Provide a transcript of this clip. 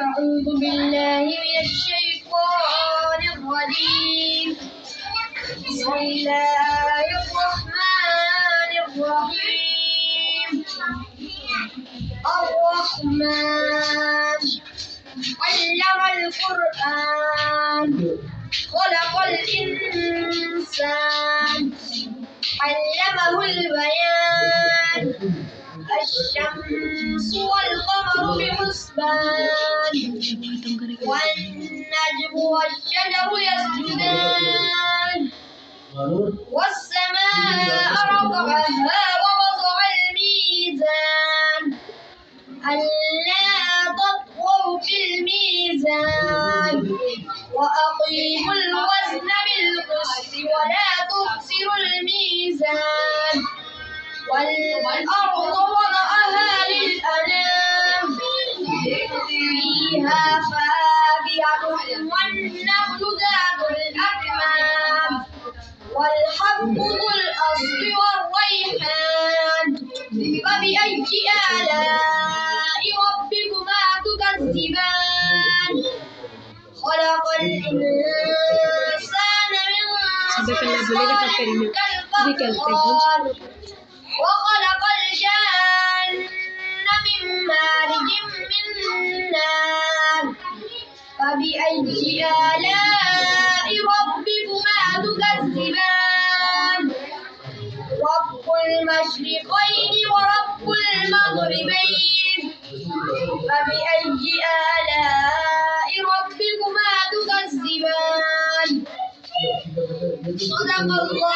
أعوذ بالله من الشيطان الرجيم. بسم الله الرحمن الرحيم. الرحمن علم القرآن خلق الإنسان علمه البيان. الشمس والقمر بحسبان والنجم والشجر يسجدان والسماء رفعها ووضع الميزان ألا تطغوا في الميزان وأقيموا الوزن بالقسط ولا تخسروا الميزان والأرض وضعها للأنام فيها فاكهة والنخل ذات الأكمام والحب ذو الأصل والريحان. فبأي آلاء ربكما تكذبان؟ خلق الإنسان من صلصال كالفخار وخلق الجان من مارج من نار. فبأي آلاء ربكما تكذبان؟ رب المشرقين ورب المغربين. فبأي آلاء ربكما تكذبان؟ صدق الله